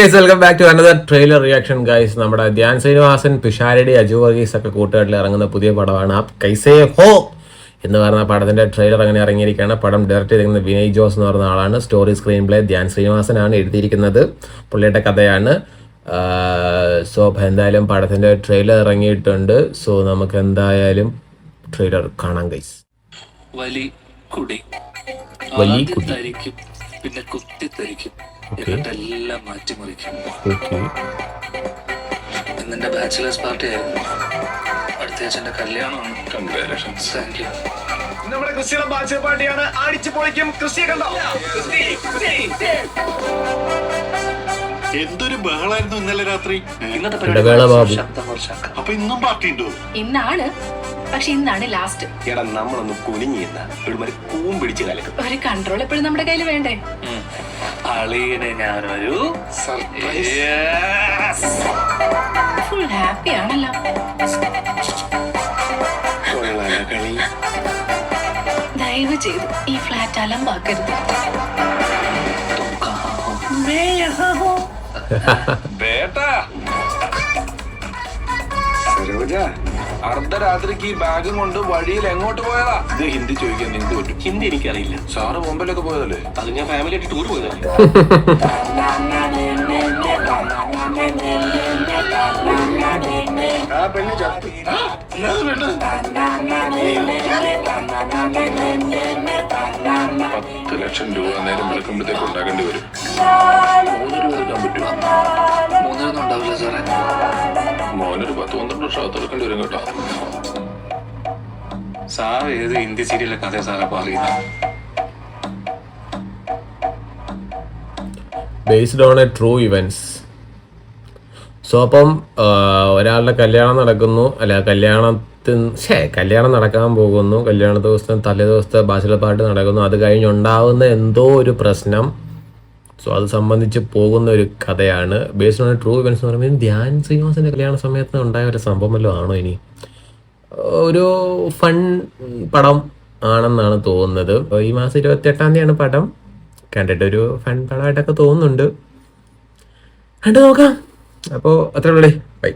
Guys, welcome back to another trailer reaction guys. നമ്മുടെ ധ്യാൻ ശ്രീനിവാസൻ, പിഷാരടി, അജു വർഗീസ് ഒക്കെ കൂട്ടുകാരിൽ ഇറങ്ങുന്ന പുതിയ പടമാണ് ആപ് കൈസേ ഹോ എന്ന് പറഞ്ഞ പടത്തിന്റെ ട്രെയിലർ അങ്ങനെ ഇറങ്ങിയിരിക്കുകയാണ്. പടം ഡയറക്റ്റ് ചെയ്തിരിക്കുന്നത് വിനയ് ജോസ് എന്ന് പറയുന്ന ആളാണ്. സ്റ്റോറി സ്ക്രീൻ പ്ലേ ധ്യാൻ ശ്രീനിവാസനാണ് എഴുതിയിരിക്കുന്നത്. പുള്ളിയുടെ കഥയാണ്. സോ എന്തായാലും പടത്തിന്റെ ട്രെയിലർ ഇറങ്ങിയിട്ടുണ്ട്. സോ നമുക്ക് എന്തായാലും ട്രെയിലർ കാണാം ഗൈസ്. വലി കുടി പിന്നെ കുത്തിത്തരിക്കും, എന്നിട്ടെല്ലാം മാറ്റിമറിക്കും. ഇന്നെന്റെ ബാച്ചിലേഴ്സ് പാർട്ടി ആയിരുന്നു. അടുത്ത ആഴ്ച കല്യാണമാണ്. കൺഗ്രാറ്റുലേഷൻസ്. Thank you. നമ്മുടെ ക്രിസ്ത്യയുടെ ബാച്ചിലർ പാർട്ടിയാണ്. അടിച്ചു പൊളിക്കും. ക്രിസ്ത്യ കണ്ടോ? എന്തൊരു ബഹളായിരുന്നു ഇന്നലെ രാത്രി. ഇന്നത്തെ അപ്പൊ ഇന്നും പാർട്ടി ഉണ്ടോ? ഇന്നാണ്, പക്ഷെ ഇന്നാണ് ലാസ്റ്റ്. എടാ നമ്മളൊന്ന് കുനിഞ്ഞിരുന്ന ഒരു കൂം പിടിച്ച് കലക്കും. ഒരു കൺട്രോൾ എപ്പോഴും നമ്മുടെ കയ്യിൽ വേണ്ടേ? അളിയനെ ഞാനൊരു ഫുൾ ഹാപ്പി ആണല്ലോ. കളി ദയവ് ചെയ്ത് ഈ ഫ്ലാറ്റ് അലമ്പാക്കരുത്. സരോജ, അർദ്ധരാത്രിക്ക് ഈ ബാഗും കൊണ്ട് വഴിയിൽ എങ്ങോട്ട് പോയതാ? ഇത് ഹിന്ദി ചോദിക്കാൻ നിങ്ങൾക്ക് പറ്റും. ഹിന്ദി എനിക്കറിയില്ല. സാറ് മുമ്പിലൊക്കെ പോയതല്ലേ? അത് ഞാൻ ഫാമിലി ആയിട്ട് ടൂർ പോയതല്ലേ. ആ പെണ്ണ് ചത്തു. 10 ലക്ഷം രൂപ നേരം വിളിക്കുമ്പോഴത്തേക്ക് ഉണ്ടാക്കേണ്ടി വരും. 3 രൂപ എടുക്കാൻ പറ്റുമോ? 3 ഉണ്ടാവില്ല സാറേ. മോനൊരു 10-12 വർഷം അകത്തെടുക്കേണ്ടി വരും കേട്ടോ. സാർ ഏത് ഹിന്ദി സീരിയലിലെ കഥ സാറെ പറയുന്നത്? Based on A true events. So അപ്പം ഒരാളുടെ കല്യാണം നടക്കുന്നു, അല്ല കല്യാണം നടക്കാൻ പോകുന്നു. കല്യാണ ദിവസം തലേ ദിവസത്തെ ബാച്ചിലർ പാർട്ടി നടക്കുന്നു. അത് കഴിഞ്ഞുണ്ടാവുന്ന എന്തോ ഒരു പ്രശ്നം. സോ അത് സംബന്ധിച്ച് പോകുന്ന ഒരു കഥയാണ്. Based on A true events എന്ന് പറയുമ്പോൾ ധ്യാൻ ശ്രീനിവാസൻ്റെ കല്യാണ സമയത്ത് ഉണ്ടായ ഒരു സംഭവം വല്ലതും ആണോ? ഇനി ഒരു ഫൺ പടം ആണെന്നാണ് തോന്നുന്നത്. ഈ മാസം 28-ാം തീയതിയാണ് പടം. കണ്ടിട്ടൊരു ഫൺ പടമായിട്ടൊക്കെ തോന്നുന്നുണ്ട്. കണ്ടു നോക്കാം. അപ്പോൾ അത്രേ ഉള്ളൂ. ബൈ.